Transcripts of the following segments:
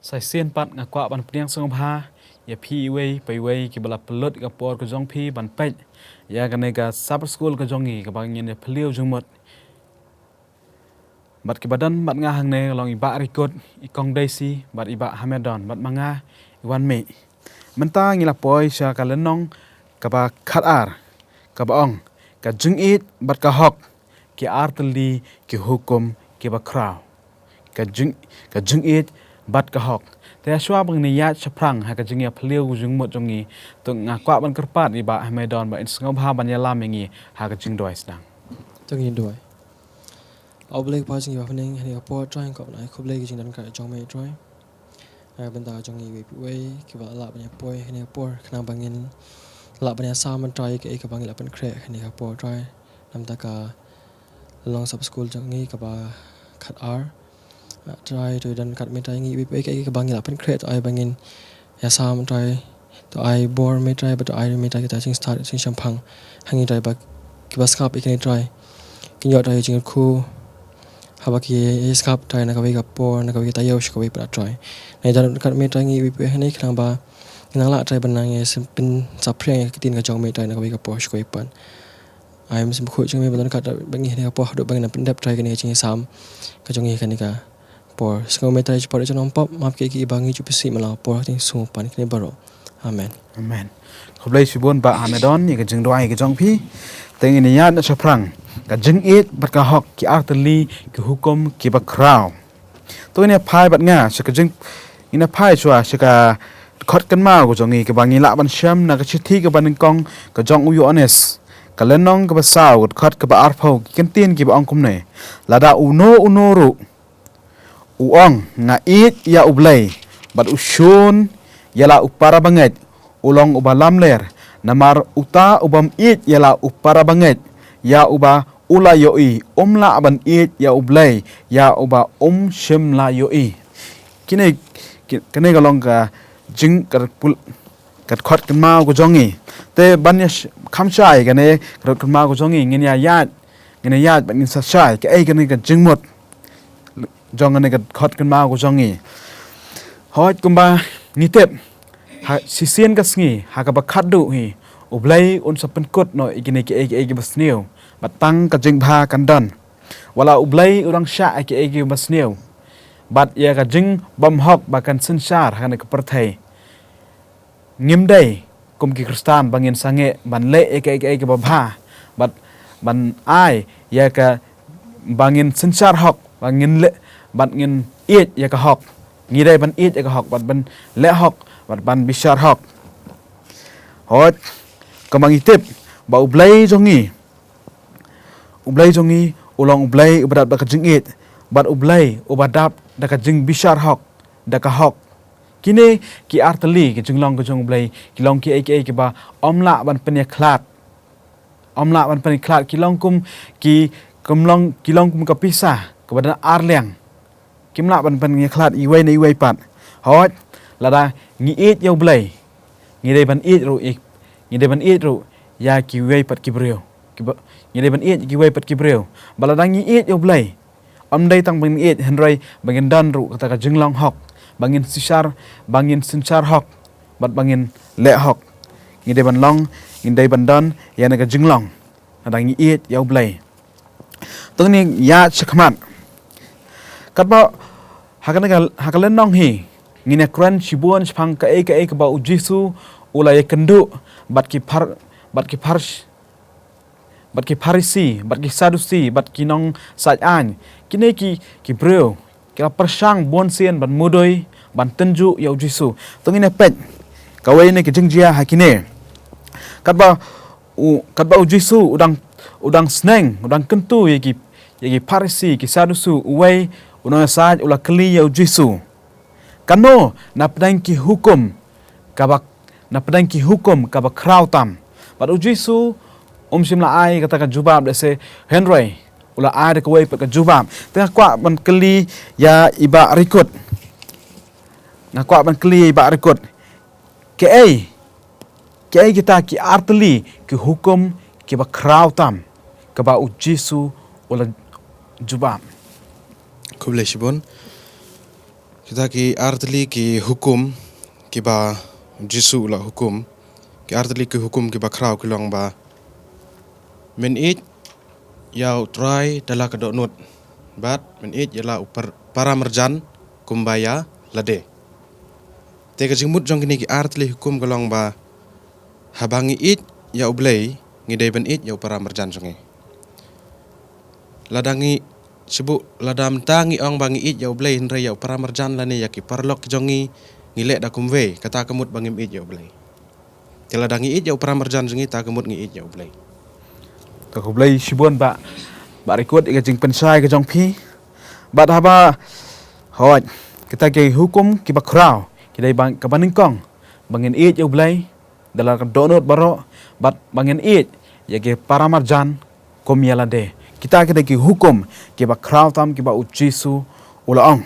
Sai sien pat ngakwa ban priang song bha ya phi wei pai wei ki bala pelut ka por ko jong phi ban pej ya kane ka Sabbath School ka jongi ka bang yen phliu jungmot bat ki badan bat nga hang ne long i ba rikot I kong daisy bat I ba hamedon bat manga I wan me menta ngila poi sha ka lenong ka ba khat ar ka ba ong ka Jingieit bat ka hok ki ar tylli ki hukum ki ba Khraw ka Jingieit bat ka hok te shwa bang ni ya chaprang ha ka jingia phliu jungmot jongi to ngakwa ban kerpat I ba hamedon ba in sngo bha ban ya lamengi ha ka jing doi sdang Tangi doi. Au Blei pa jingi ba phning hani po try ko na ko Blei jing dan ka Jong me try. Ai ban da jongi we ki ba la ban ya poi hani por khna bangin la ban ya sa man try ke ka bangin la ban khre hani ka po try nam ta ka long sub school jongi ka ba khat ar try to dan kat me try ngi we ke ka bangin la ban khre to ai bangin ya sa man try to ai bor me try but ai me try ka sing start sing champang hangi try ba ki ba skap ikani try kin yo try jing khu habaki skap try na ka we ka por na ka we ta yo shko we pra try nei dan kat me try ngi we hani khang ba nang la try ban nang ye pin sa phreng ki tin ka Jong me try na ka we ka por shko pan ai sim khu jing me ban kat bangi hani ka por do bang na pin dep try ka ni jing sam ka Jong ni ka ni ka por sko me try por chon pop map ke ki bangi chu pisi mala por tin su pan ki baro amen amen khoblei sibon ba hamedon ni ka jing doi ka jong phi teng ni ya na chaprang ka Jingieit bat ka hok ki ar tylli ki hukum ki ba Khraw to ne phai bat nga se ka jing ina phai chwa se ka khot kan ma ko jongi ka bangi la ban sham na ka chithi ka ban kong ka jong u yo honest ka lenong ka ba saw khot ka ba ar phau ki kan tin ki ba ong kum ne lada uno ru u ong nga it ya u Blei bat u shun yala u para banget ulong uba lamler namar uta ubam it yala u para banget ya uba ula yoi omla ban it ya u Blei ya uba shim la yoi kine ka long ka jing ka pul kat khot kan ma ko jongi te ban ya kham chai ka ne kat kan ma ko jongi ngin ya yat ban in sa chai ka ai ka ne ka jingmot jong ne ka khot kan ma ko jongi hot kumba ni tep ha si sien ka sngi ha ka ba khat du hi u Blei un sa pen kot no ikine ki ai basneu batang ka jing bha kan dan wala u Blei urang sha ki ai basneu bat ya ka jing bam hok ba kan sin shar ha ne ka perthai ngim dai kum ki kristan bangin sange ban le ai ba bha bat ban ai ya ka bangin sin shar hok bangin le bat ngin it ya ka hok ngi dai ban it ya ka hok bat ban le hok bat ban bishar hok hot kamang itip ba u Blei jongi ulong u Blei ubadat ba ka Jingieit bat u Blei ubadap da ka Jingbishar hok da ka hok kini ki ar tylli ki jinglong ka Jong Blei ki long ki ai ki ba omla ban pen ya khlat ki long kum ka pisa ka badan ar leng kimla ban pen ya khlat I wei pat hot lada ngi it ya Blei ngi dei ban it ru ya ki wei pat ki breu ngi dei ban it ki wei pat ki breu balada ngi it ya Blei om dei tang ban it henroi bangin dan ru kata ka jinglong hok bangin sinchar hok bat bangin le hok ngi dei ban long ngi dei ban dan ya na ka jinglong ada ngi it ya Blei tong ni ya chakmat kat ba hakalen nong hi ngi ne kran chibuan chpang ka ai ka ba u Jesu ulai kendu bat ki Pharisi bat ki Sadusi bat ki nong saj an kine ki breu ki persang bon sien ban mudoi ban tenju ya Jesu tong ine pet ka wei ne ki jingjia hakine kat ba u Jesu udang sneng udang kentu ye ki Pharisi ki Sadusu uwei unong saj ula kli ya Jesu kano na pedang ki hukum ka ba Khraw tam bat u Jesu sim la ai kata ka jubab de se henroi ula ai de kawai pa ka jubab tengah kwa ban kli ya iba rikut na kwa ban kli iba rikut ke ai kita ki ar tylli ki hukum ki ba Khraw tam ka ba u Jesu ula jubab ko Blei sibon Kita ki artli ki hukum kiba jisu la hukum ki artli ki hukum kiba Khraw kilong ba men it yau try dala ka donut bat men it yala upar para merjan kumbaya lade te ka jingmut jong kini ki artli hukum kilong ba habangi it yau Blei ngidai ben it yau para merjan jongi ladangi sibu ladam tangi ong bangi it yau Blei henre yau para merjan lani yaki parlok jongi ngilek da kumwe kata kemut bangim it yau Blei tela dangi it yau para merjan jongi ta kemut ngi it yau Blei to ko Blei sibon ba record ke jing pensai ke jong phi ba haba hoj kita ke hukum kiba Khraw kidai bang ka baning kong bangin it yau Blei dalam ka donut baro bat bangin it yake para marjan kom yala de kita ki hukum kiba Khraw tam kiba ujisu ulaong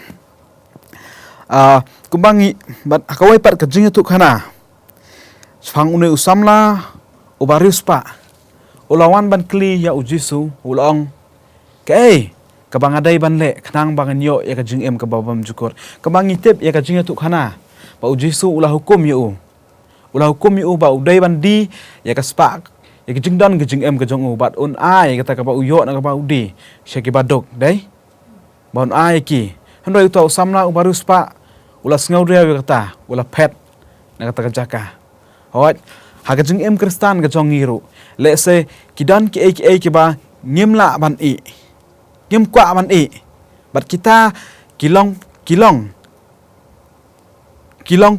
kumbangi bat akawai pat kajing tu khana fang une usamla ubarius pa ulawan ban kli ya ujisu ulaong ke kabang adai ban le khnang bangan yo ya kajing em kababam jukur kabangi tip ya kajing tu khana ba ujisu ula hukum yo ula hukum yo ba udai ban di ya kaspak ya kijing don kijing em kajong bat un ai kata ka ba uyo na ka ba udi syaki badok dai bon ai ki handoi to samla ubarus pa ula sngau ria kata ula pet na kata ka jaka hot ha kijing em kristan kajong ngiru le se kidan ki ki ba ngimla ban i ngim kwa ban i bat kita kilong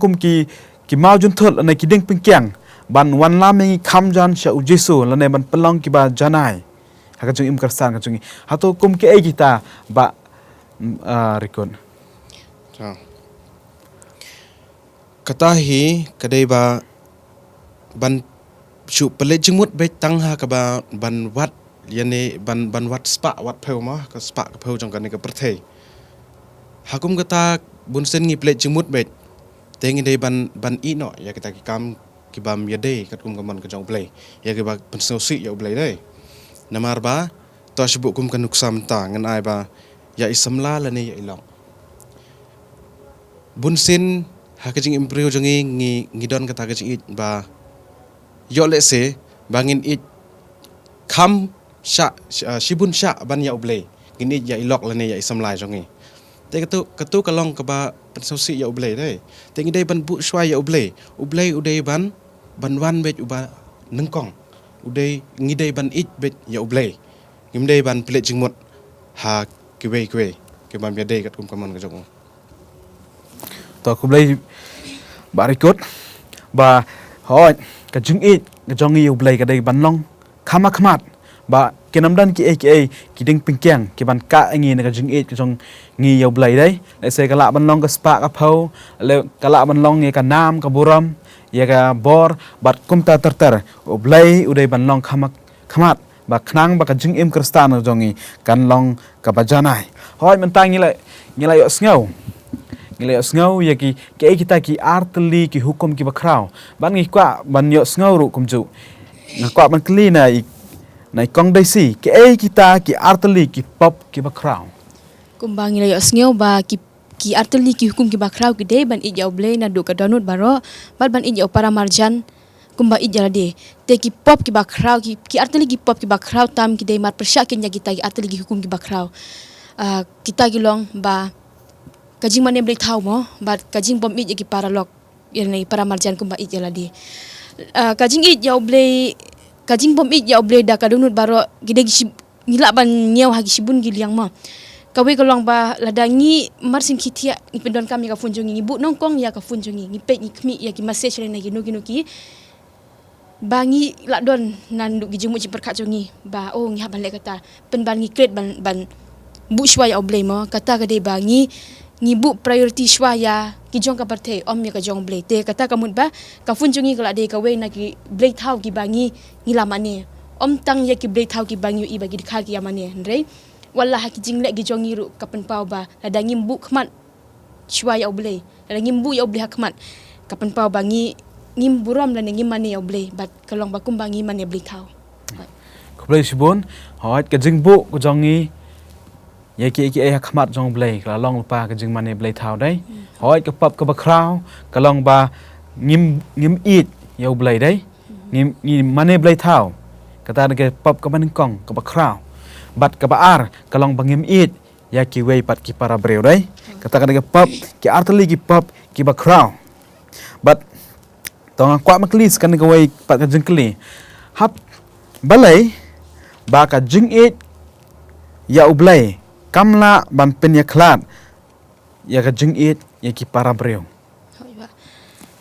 kum ki mau jun thot na kiding pingkyang ban wan la mengi kham jan sha ujisu lane ban pelong ki ba janai ha ka chung im kristan ka chung ha to kum ke kita ba rikon kata hi kadai ba ban chu pele jingmut be tang ha ka ba ban wat yani ban wat spa wat pheu ma ka spa ka pheu jong kan ka perthei hakum kata bunsen ngi pele jingmut be tengi dei ban i no ya kita ki kam ki bam ya dei kat kum kaman ka jong Blei ya ki ba pensau si ya Blei dei namar ba to sibu kum kan nuksam ta ngan ai ba ya isamla la ne ya ilong bunsin ha ka jing imprio jongi ngi don kata ka jing it ba yo le se bangin it kham sha shibun sha ban ya Blei ngin it ya ilok la ne ya isamla jongi te katu kalong ka ba pensau si ya Blei dei te ngi dei ban bu shwai ya Blei udei ban wan bet uba nengkong udei ngi dei ban it bet ya Blei ngim dei ban plet jingmut ha kwe ke ban ya dei kat kum kaman ka jong to ko Blei ba record ba hoj ka jing it ka jong yu Blei ka dei ban long khmat ba kenamdan ki ding pingkyang ki ban ka ngi na ka jing it ka jong ngi yu Blei dei le se ka la ban long ka spa ka phau le ka la ban long ngi ka nam ka buram ya ka bor bat kumta ter Blei udai ban long khamat ba khnang ba ka jing im kristan jongi kan long ka bajanai hoi mentang ngila yo sngo ya ki kita ki artli ki hukum ki ba Khraw ban ngi kwa ban yo sngo ru kumju na kwa ban kli na kong dai si kita ki artli ki pop ki ba Khraw kumbang ngila yo sngo ba ki artli ki hukum ki ba Khraw ki dei ban ijau Blei na du ka donut baro ban ijau para marjan kumba ijala de te ki pop ki ba Khraw ki artli ki pop ki ba Khraw tam ki dei mar persya kin kita ki artli ki hukum ki ba Khraw kita gilong ba kajing mane Blei thau mo ba kajing bom ij ki para lok yani para marjan kumba ijala de kajing ijau Blei kajing bom ijau Blei da ka donut baro gide ngila ban nyau ha gi sibun gi liang mo kawe kalong ba ladangi marsin kitia ni pendon kami ka funjungi ibu nongkong ya ka funjungi ni pe ni kmi ya ki message rena gi nugi bangi ladon nan du gi jumu ci perkat jongi ba oh ngi haban le kata pen ban ngi kret ban bu shwa ya Blei mo kata ka de bangi ngi bu priority shwa ya ki jong ka parthe om ya ka jong Blei te kata ka mun ba ka funjungi kala de ka we na ki Blei thau ki bangi ngila mane om tang ya ki Blei thau ki bangi i bagi dikha ki ya mane ndrei wala haki jinglek gi jongi ru kapen pau ba lada ngimbu khmat shwa ya Blei lada ngimbu ya Blei khmat kapen pau bangi ngim buram la ngim mane ya Blei bat kalong bakum bangi mane Blei thau ko Blei sibon hoj ka jingbu ko jongi ki ai khmat jong blei la long pa ka jing mane blei thau dai hoi ka pap ka ba Khraw ka long ba ngim eat yo blei dai ngim mane blei thau ka ta ke pap ka ban kong ka ba Khraw bat ka ba ar ka long ba ngim eat ya ki wei pat ki para breu dai ka ta ke pap ki artli ki pap ki ba Khraw bat tong kwa maklis kan ka wei pat ka jing kli hap balai ba ka Jingieit ya Blei kamla ban pen ya klat ya ka Jingieit ya ki para breu Hoi ba.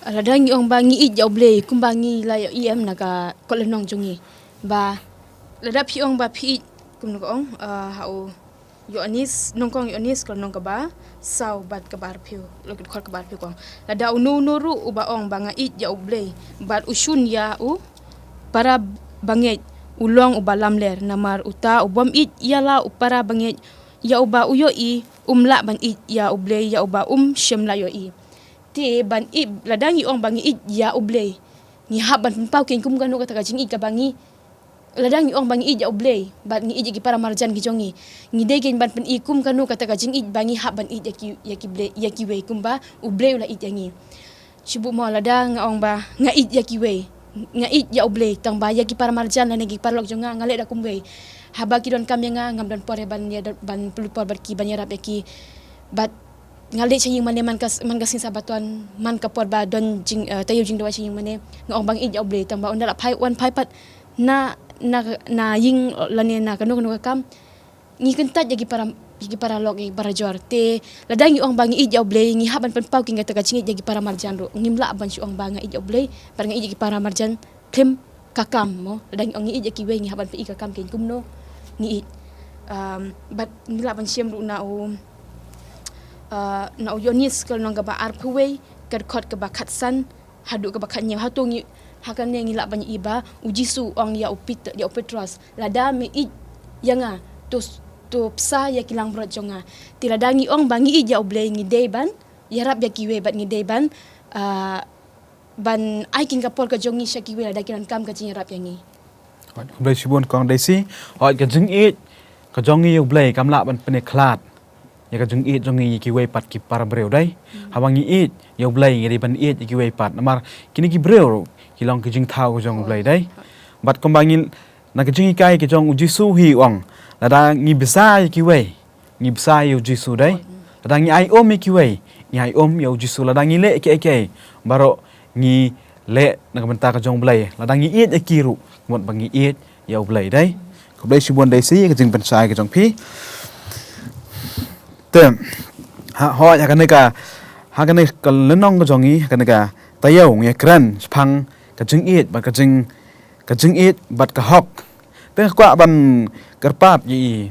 Ladang i ong bangi i jau Blei kum bangi la yo em na ka kolenong jongi. Ba lada pi ong ba pi kum no ong hau yo anis nongkong yo anis ko nong ka ba sau bat ka bar piu lo ki khol ka bar piu kong. Lada unu nuru uba ong banga i jau Blei bat usun ya para banget ulong uba lamler namar uta ubom it yala upara banget ya uba uyo i umla ban it ya Blei ya uba shemla yo i ti ban i ladang i ong bangi it ya Blei ni hab ban pau ken kum ganu kata kajing i ka bangi ladang i ong bangi it ya Blei bat ni i ki para marjan ki jongi ni de gen ban pen i kum kanu kata kajing i bangi hab ban it ya ki Blei ya ki we kum ba Blei la it yangi sibu mo ladang ong ba nga it ya ki we nga it ya Blei tang ba ya ki para marjan la negi para lok jonga ngale da kum we haba ki don kam nga ngam don pore ban ya ban pelupor bar ki ban ya rap ki bat ngale chaying mane man kasin sabatuan man kapor ba don jing tayo jing dawa chaying mane ngong bang it ya Blei tang ba on la pai wan pai pat na ying lane na kanu kam ngi kentat ya ki para lok ki para jor te ladang i ong bang it ya Blei ngi haban pen pau ki ngata ka chingit ya ki para marjan ro ngimla ban si ong bang it ya Blei par ngi ki para marjan klem kakam mo ladang ong it ya ki we ngi haban pe kakam ken kumno ngi it bat ngila ban siam ru na yonis kal nong ba ar pwe kad khot ka ba khatsan hadu ka ba khanya hatung hakan ne ngila ban iba ujisu ong ya upit ya upetros lada me it yanga to psa ya kilang brot jonga tiladangi ong bangi i ya Blei ngi deban yarap ya kiwe bat ngi deban ban ai king kapol ka jongi sha kiwe ada kiran kam ka chin yarap yangi Blei sibun kong daisi hoi ka Jingieit ka jongi yo Blei kamla ban pen klat ya ka Jingieit jongi ki wei pat ki para breu dai hawangi it yo Blei ngi ban it ki wei pat namar kini ki breu ki long ki jing thau ko jong Blei dai bat kombangin na ka jingi kai ki jong ujisu hi ong lada ngi bisa ki wei ngi bisa yo jisu dai lada ngi ai om ki wei ngi ai om yo jisu lada ngi le ke baro ngi le na benta ka jong Blei lada ngi it ki ru mon bangi it yo Blei dai ko Blei sibon dai si ka jing ban sai ka jong pi tem ho ya ka ne ka lenong ka jong i ka ne ka tayo ngi kran phang ka Jingieit ba ka Jingieit bat ka hok te kwa ban karpap yi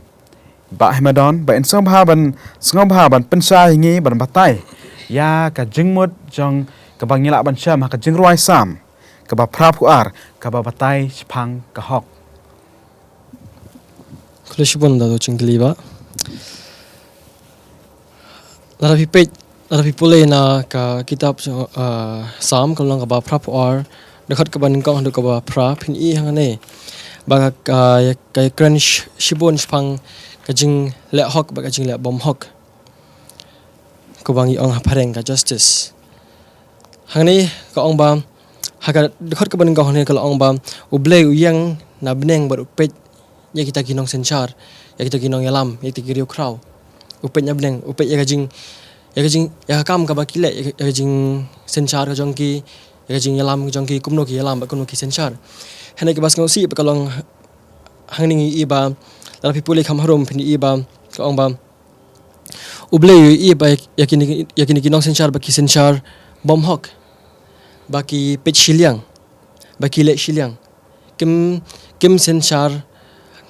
ba Hamadan ba insong bha ban pensai ngi ban batai ya ka jingmut jong ka bangila ban sham ka jingroi sam ka ba prap ku ar ka ba batai phang ka hok Kulishibon da do chingli ba lara pi pule na ka kitab sam kalong ka ba prap or dekat ka ban kong do ka ba prap hin i hangane ba ka crunch shibon phang ka jing le hok ba ka jing le bom hok ko bangi ong pareng ka justice hangni ka ong ba haka dekat ka ban kong ne ka ong ba Blei uyang na bneng ba upet ya kita kinong senchar ya kita kinong yalam ya kita kiriu Khraw upet nya bneng upet ya ka jing ya kam ka ba kile ya ka jing senchar ka jong ki ya ka jing yalam ka jong ki kumno ki yalam ba kumno ki senchar hene ke bas ngosi pa kalong hangning iba la pipuli kham harum pini iba ka ong ba Blei iba yakini kinong senchar ba ki senchar bom hok ba ki pet shiliang ba ki le shiliang kim senchar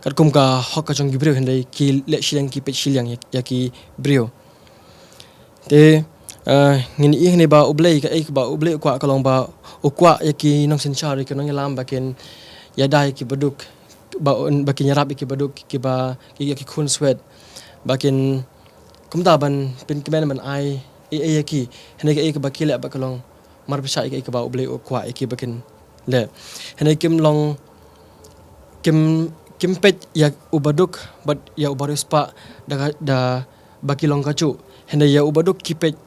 kat kum ka hok ka jong gibreu hende ki le shiliang ki pet shiliang ya ki breu te ngini i hne ba Blei ka ba Blei kwa kalong ba ukwa yaki nong senchar ki nong yalam bakin yadai ki baduk bakin yarap ki baduk ki ba ki kun swed bakin kumta ban pin kemen man ai yaki hene ki ba kile ba kalong mar bisa ki ba Blei ukwa ki bakin le hene kim kimpet ya ubaduk but ya ubarus pa da baki long kacu henda ya ubaduk kipet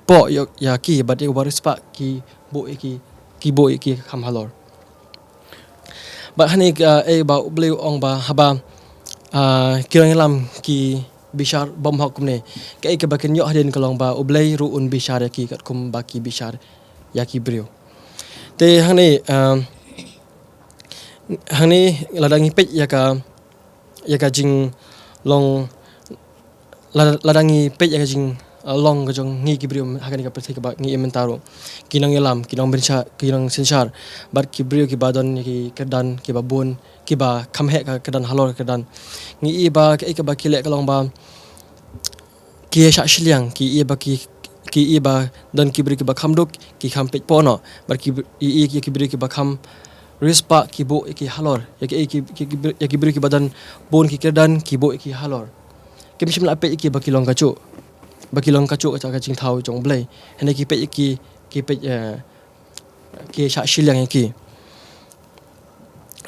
po ya ki but ya ubarus pa ki bo ki kham halor ba hani ba Blei ong ba haba kirang lam ki bishar bom hukum ne ke bakin yo hadin kalong ba Blei ruun bishar ya ki kat kum baki bishar ya ki brio te hani ladangi pet ya ka jing long ladangi pet ya ka jing long ka jong ngi kibrium hakani ka perthi ka ba ngi mentaro kinang yalam kinang bensha kinang sensar bar kibriu ki badon ki kedan ki babun ki ba khamhe ka kedan halor kedan ngi ba ka ba kilek ka long ba ki sha shiliang ki ba dan kibri ki ba khamduk ki khampet pono bar ki kibri ki ba kham rispa ki bo ki halor ya ki beri ki badan bon ki kedan ki bo ki halor kim shim la pe ki ba ki long kacu ka ching thau Jong Blei hene ki pe ki sha shiliang ki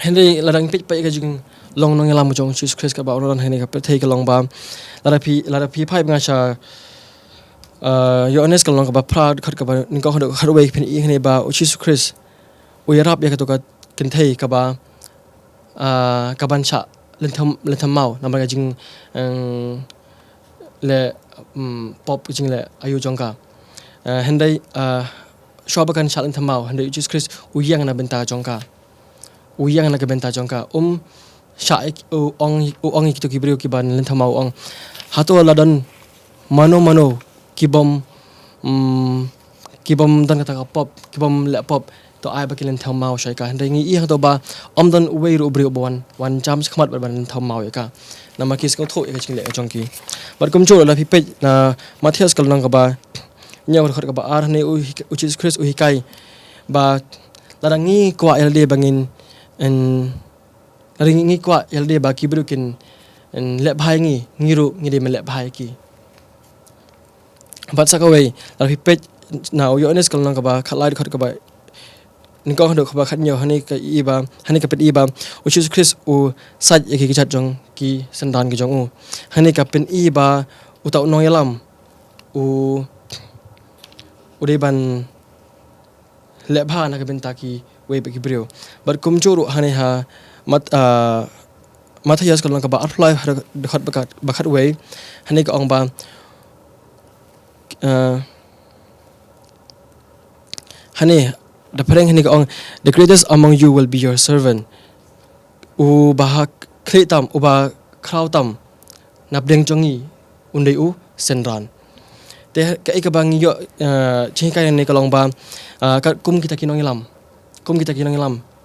hene ladang pe ka jing long nong lam Jong Jesus Christ ka ba ron hene ka pe thei ka long ba la pi phai nga sha yo honest ka long ka ba proud khat ka ba ning ko khad wei phin i hene ba Jesus Christ we rap ya ka to ka kin thei ka ba ka ban cha len tham mau namar ka jing le pop jing le ayu Jong ka hendai shoba kan cha len tham mau hendai Jesus Christ uyang na benta Jong ka uyang na ka benta Jong ka sha ong ki to ki brio ki ban len tham mau ong hato ladan mano kibom dan kata ka pop kibom le pop to ai bakilen tham mau shai ka hendai ngi i to ba dan wei ru brio bon wan jam khmat ban tham mau ya ka nama kis ko tho ka ching le Jong ki bar kum chu la pi pe na Matthias kal nang ka ba nyaw khot ka ba ar ne Jesus Christ kai ba la ngi kwa ld bangin en ngi kwa ld ba ki bru kin en le bhai ngi ru ngi de le bhai ki bat sa ka wei la pi pe na yo nes kal nang ka ba khalai khot ka ba ningko hando khaba khatnyo hani ka pet iba Jesus Christ saj ki chat Jong ki sandan ki Jong hani ka pen iba utau no yalam de ban lebha na ka benta ki we ki brio bar kum churu hani ha Matthias kalong ka ba apply khat bakat we hani ka ong ba hani the pareng hani ka ong the greatest among you will be your servant bahak khritam ba Khraw tam nableng Jongi undai senran te ka bang yo chingkai ni kalong ba kum kita kinong ilam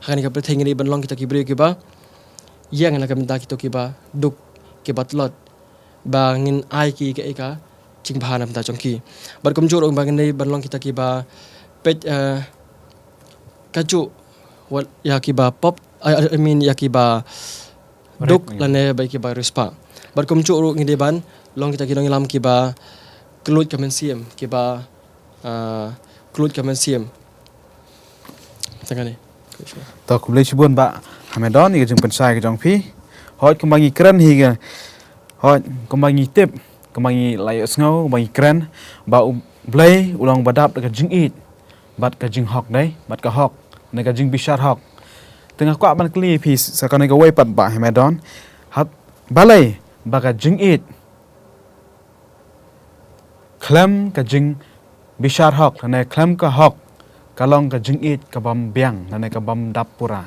hakani ka pretheng ni banlong kita ki bri ki ba yang na ka minta ki to ki ba duk ki batlot bangin ai ki ka chingbhana minta Jongki bar kum jor bangin ni banlong kita ki ba pet kaju what ya ki ba pop I mean ya ki ba duk lane ba ki ba rispa bar kum chu ngi de ban long kita kinong ilam ki ba kelut kemensiam ki ba kelut kemensiam tangani to kum le chibun ba hamedon ni jing pensai ke Jong phi hoi kum bangi kran hi ga hoi kum bangi tip kum bangi lai sngo bangi kran ba Blei ulang badap ka Jingieit bat ka jing hok dai bat ka hok ne ka Jingbishar hok tengah kwa ban kli phi sakane ka wei pat ba hamedon hat balai ba ka Jingieit klem ka Jingbishar hok ne klem ka hok kalong ka Jingieit ka bam biang ne ka bam dapura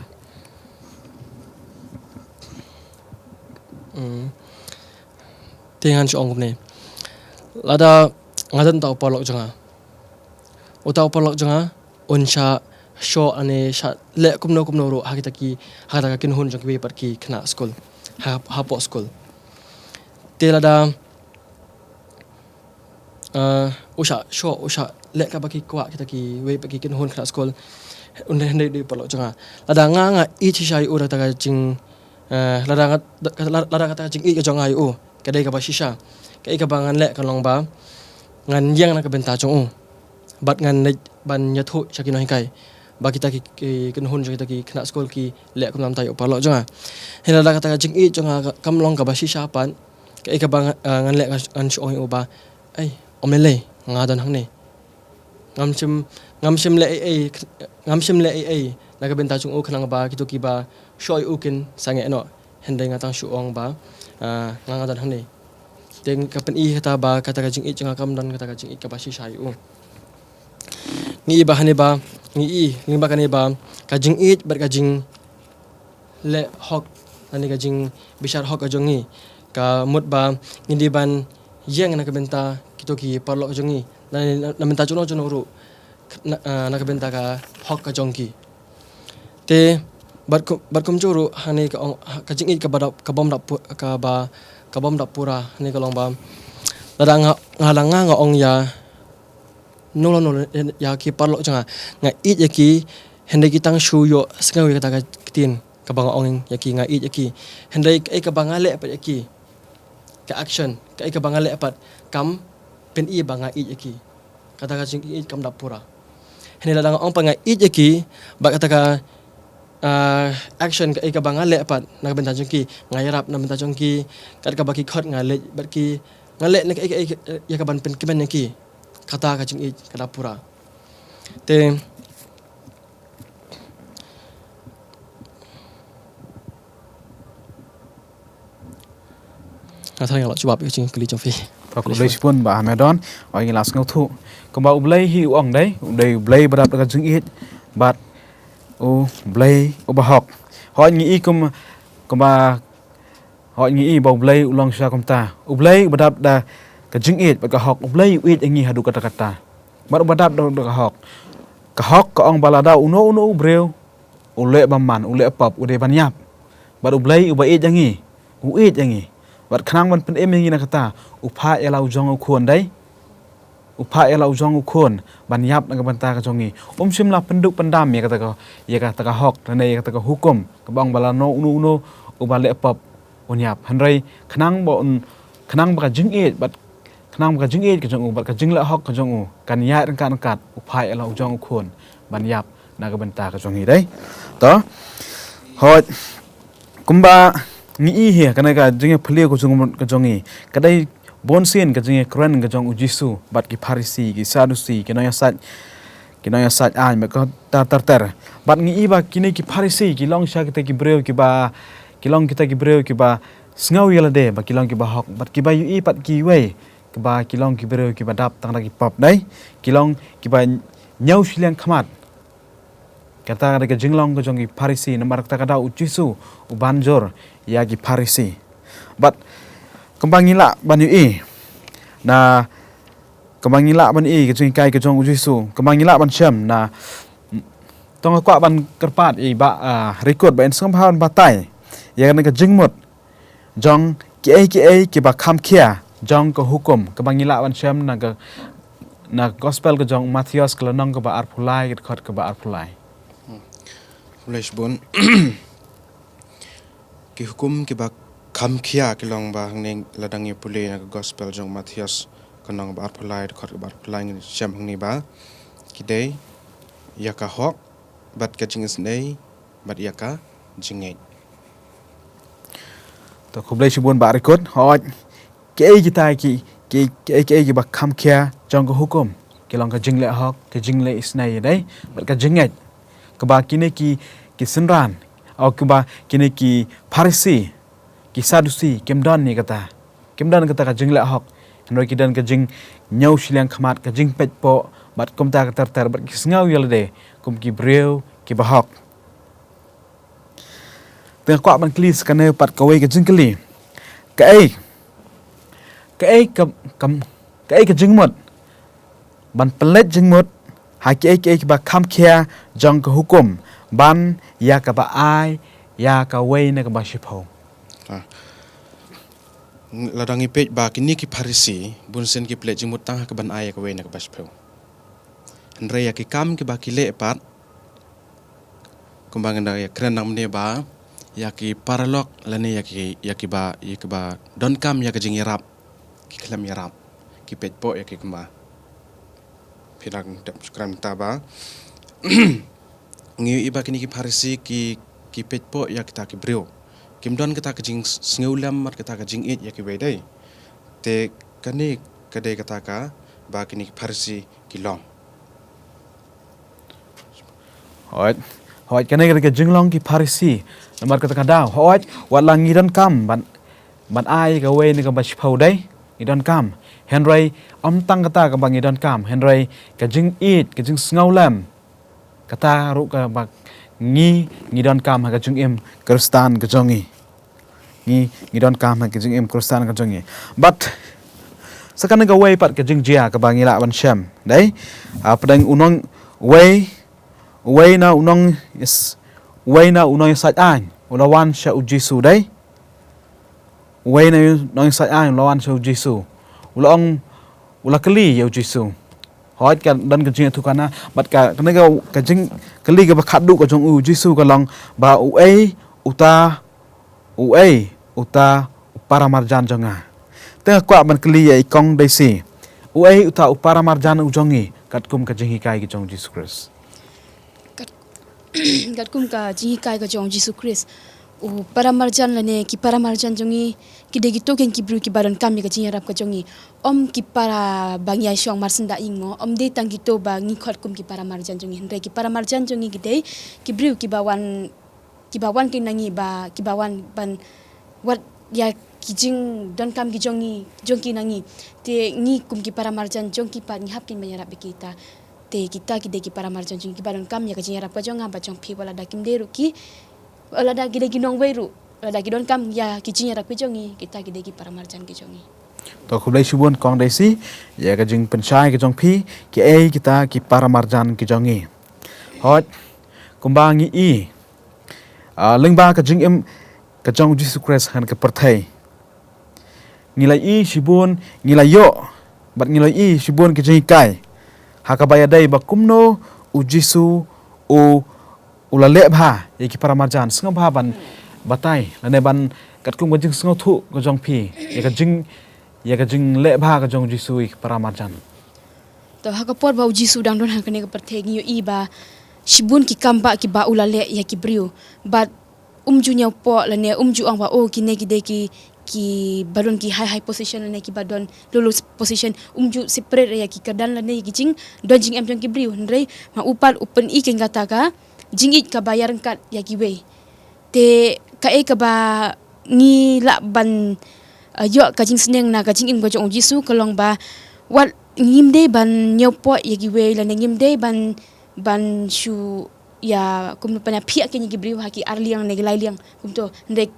tingan chong ne lada ngadan tau polok janga utau polok janga unsha show ane sha le kumno ro hakita ka kin hun jong ki par ki khna school ha po school te lada usha le ka baki kwa kita ki we baki kin hun khna school unde hende di polok janga lada nga i chi shai ura ta ka jing lada kata jing i ka jong ai kadai ka ba shisha kai ka bangan le ka long ba ngan yang na ka benta chong bat ngan ban nyathu chakin kai ba kita ki kenhun kita ki kena school ki lek kum lam tayo palok jonga hela la kata jingieit jonga kam long ka ba shi shapan ka ba ngan lek an shong uba ai omele ngadan hang ne ngam chim le ai na ka benta chung o khana ba ki to ki ba shoi ukin sange no hendai ngatang shuong ba ngadan hang ne teng ka pen I kata ba kata ka jingieit jonga kam dan kata ka jingieit ka ba shi shai u ni ba hane ba ni ba kane ba ka jingieit ber ka jing le hok ani ka jing bishar hok ka jongi ka mut ba ngindi ban yeng na ka benta kitoki parlok ka jongi na benta chuno ru na ka benta ka hok ka jongki te kum churu hane ka jingieit ka bom da pura ni ka long ba ladang nga ong ya no ya ki parlok janga nga it ya ki hende ki tang shu yo sengaw kata ka tin ka bang ong ya ki nga it ya ki hende ka bang ale pa ya ki ka action ka bang ale pa kam pen I bang it ya ki kata ka jing it kam da pura hende ladang ong pa nga it ya ki ba kata ka action ka bang ale pa na benta jong ki ngayarap na benta jong ki kat ka baki khot ngale bat ki ngale na ya ka ban pen ki ban ya ki kata ka jingieit ka dapura te kata yang coba pe jing kli jofi Pak Blei pun ba Hamedon oi ngilas ngau thu kamba Blei hi ong dai Blei berap ka jingieit bat Blei ba hok hoi ngi kamba hoi ngi ba Blei ulong sha kom ta Blei berap da ka jingieit ba ka hok Blei uit ngi hadu kata bar badap do ka hok ka ong balada uno breu ule baman ule pap ude banyap bar Blei ba uit ngi uit ngi bar khnang ban pen ngi na kata upha ela ujong ukhon dai upha ela ujong ukhon banyap na ka banta ka jongi sim la penduk pendam ya kata ka hok ne ya kata ka hukum ka bang balano uno ubale pap unyap hanrai khnang ba ka jingieit bat khnang ba ka jingieit ka jong bat ka jingla hok ka jong kan ya kan upha ela ujong ukhon banyap na ka banta ka jongi dai to hot kumba ngi he kana ka jinge phlie ko jongi kadai bonsin ka jinge kran ka jong ujisu bat ki pharisi ki sadusi ki noya sat an me ko tar bat ngi ba kini ki pharisi ki long sha kita ki breu ki ba ki long kita ki breu ki ba sngaw yela de ba ki long ki ba hok bat ki ba yu pat ki we ki ba ki long ki breu ki ba dap tang ki pop dai ki long ki ba nyau shiliang khamat kata ka jinglong ka jong ki pharisi namar ta ka da ujisu ubanjor ya ki pharisi bat kembangila ban yu na kembangila ban ke jing kai ke jong ujisu kembangila ban syam na tong kwa ban kerpat ba record ban sambhawan batai ya na ka jingmut jong ki ba kham khia jong ko hukum kembangila ban syam na gospel ke jong Matthias kelanong ke ba arpulai ke khot ke ba arpulai Flashbone ki hukum ki ba kham khia ki long ba hang ladang ye pule na gospel jong Matthias kanong ba arpulai khot ba arpulai ngi syam hang ni ba ki dei ya ka hok bat ka jingis nei bat ya ka jingieit to Blei sibun ba record hot ke kita ki ba kham khia jong ko hukum ki long ka jingle hok ke jingle isnai dai bat ka jingieit ke ba kini ki senran au ke ba kini ki pharisi ki sadusi kemdan kata ka jingle hok hendoi ki dan ka jing nyau shiliang khamat ka jing pet po bat kom ta ka tar bat ki sngaw yel de kum ki breu ki ba hok te kwa ban klis ka ne pat ka wei ka jing kli ka jingmot ban pelet jingmot haki ba kham khia jong ka hukum ban ya ka ba ai ya ka wei na ka ba shipho ladang ipej ba kini ki pharisi bunsen ki plej jimut tang ka ban ai ka wei na ka ba shipho andre ya ki kam ki ba ki le pat kumbang nda ya kren nam ne ba ya ki paralok lane ya ki ba don kam ya ka jing yarap ki klam yarap ki pej po ya ki kamba pilang skram ta ba ngi iba kini ki Pharisi ki petpo ya kita ki brio kim don kita ke jing sngulam mat kita ke Jingieit ya ki wedai te kani kadai kata ka ba kini ki Pharisi ki long hỏi cái này cái jing long ki Pharisi mà kata kada hỏi wala ngidan kam ban ai ka we ni ka bash phau dai ngidan kam Henry tang kata ka bang ngidan kam Henry ka Jingieit ka jing sngulam kata ru ka ba ngi don kam ha ka jing em Kristan ka jongi ngi don kam ha ka jing em Kristan ka jongi but sekarang ka way pat ka jing jia ka bang ila ban sham dai padang unong way na unong is way na unong sat an ulawan sha ujisu dai way na unong sat an ulawan sha ujisu ula kali ya ujisu hỏi ka dan ka jing tu kana but ka jing kali ka khadu ka jong ujisu ka long ba uta paramarjan jonga tengah kwa ban kali ya ikong dai si uta paramarjan ujongi katkum ka jing hikai ki jong Jesus Christ gat kum ka jingikai ka Jong Jesus Christ u paramarjan lane ki paramarjan jongi ki degi token ki bru ki baron kami ka jingarap ka jongi ki para bangya syong marsinda ingo de tangi to ba ngi khot kum ki paramarjan jongi hendre ki paramarjan jongi ki dei ki bru ki bawan ki nangi ba ki bawan ban wat ya ki jing don kam ki jongki nangi te ngi kum ki paramarjan jongki pa ni hap kin manyarap kita te kita ki deki paramarjan jongi ki baron kam ya ka jingarap ka jonga ba jong pi wala dakim deru ki wala da gide ginong weru wala da gidon kam ya kijinya rapi jongi kita gide ki paramarjan ki jongi to khu Blei subun kong dai si ya ka jing penchai ki jong phi ki kita ki paramarjan ki jongi hot kumbangi lengba ka jing em ka jong Jesus Christ han ka perthai ngilai sibun ngilai yo bat ngilai sibun ki jing kai hakabaya dai ba kumno ujisu ula le bha ki paramarjan sngo bha ban batai lane ban kat kum jing sngo thu ko jong phi ya ka jing le bha ka jong jisu ki paramarjan to hakapor ba ujisu dang don hakane ka perthai ngi yo ba shibun ki kamba ki ba ula le ya ki brio but junya po lane ju ang ba ki ne ki de ki baron ki high position lane ki badon lulus position ju separate ya ki kadan lane ki jing don jing em jong ki brio ndrei ma upal open ken kata ka Jingieit ka bayaran kat ya ki we te ka ka ba ngi la ban yo ka jing sneng na ka jing im ka jong jisu kalong ba wat ngim de ban nyopo ya ki we la ngim de ban shu ya kum pa na phia ke ni ki briu ha ki arliang ne lai liang kum to nde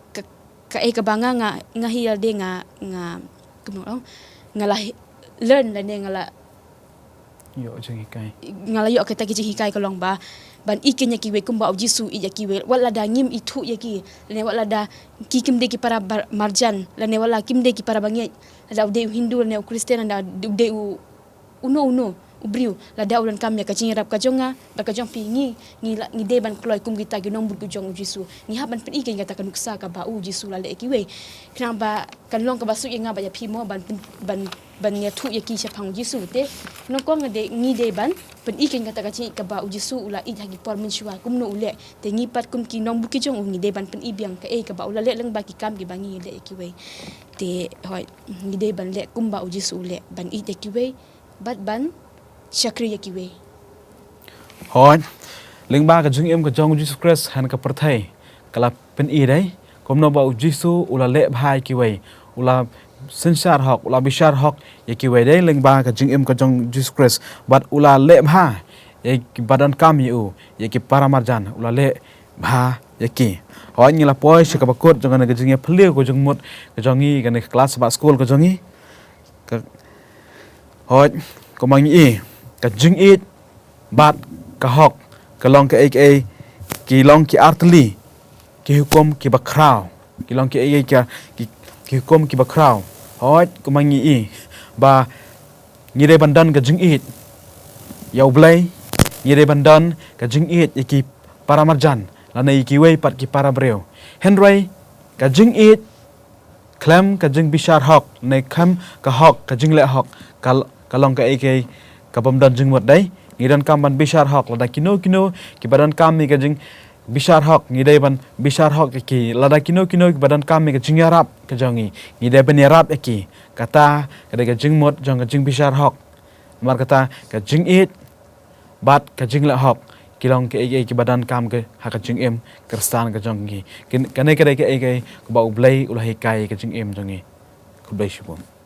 ka banga nga hi de nga kum no nga la learn la ne nga la yo jing hikai ngala yo ka ta ki jing hikai kalong ba ban ikenya ki we kumba jisu i ki we wala da ngim itu ya ki ne wala da ki kimde ki para marjan la ne wala kimde ki para bangi da de hindu ne kristian da de uno ubriu la da ulan kam ya ka jingrap ka jonga ba ka jong pingi ngi de ban kloi kum kita ki nombur ku jong jisu ni haban pen ikenya ta kanuksa ka ba jisu la le ki we kna ba kan long ka basu nga ba ya phimo ban ya thu ya ki chapang jisu te no ko ngade ngi de ban pen ikenya ta ka chi ka ba jisu ula i hagi por min shwa kum no ule te ngi pat kum ki nombur ki jong ngi de ban pen ibiang ka ba ula le lang ba ki kam ki bangi le ki we te hoi ngi de ban le kum ba jisu le ban i te ki we bat ban Syakri ya kiwe. Hoi, lengba ka jing em ka jong Jesus Christ han ka perthai kala pen i dai komno ba jisu ula le bhai kiwe ula sinsar hok ula bishar hok ya kiwe dai lengba ka jing em ka jong Jesus Christ bat ula le bha ya badan kam yu ya ki paramarjan ula le bha ya ki hoi ngila poi ka bakot jong na ka jing ya phliu ko jong mot ka jongi ka ne class ba school ka jongi ka hoi komangi ka Jingieit bat ka hok ka long ka ki long ki artli ki hukum ki ba Khraw ki long ki ki hukum ki ba Khraw hot komangi ba ngire bandan ka Jingieit yau Blei ngire bandan ka Jingieit ki paramarjan lana ki we pat ki para breu Henry ka Jingieit klem ka Jingbishar hok ne kham ka hok ka jingle hok ka long ka ka bamdan jingmot dai ngidan kam ban bishar hok lada kino ki badan kam ni ka jing bishar hok ngidai ban bishar hok ki lada kino ki badan kam ni ka jing yarap ka jongi ngidai ban yarap ki kata kada ka jing mot jong ka jing bishar hok mar kata ka jing it bat ka jing la hok kilong ke ki badan kam ke ha ka jing em kristan ka jongi kane kada ke ba Blei ulahi kai ka jing em jongi Blei shibun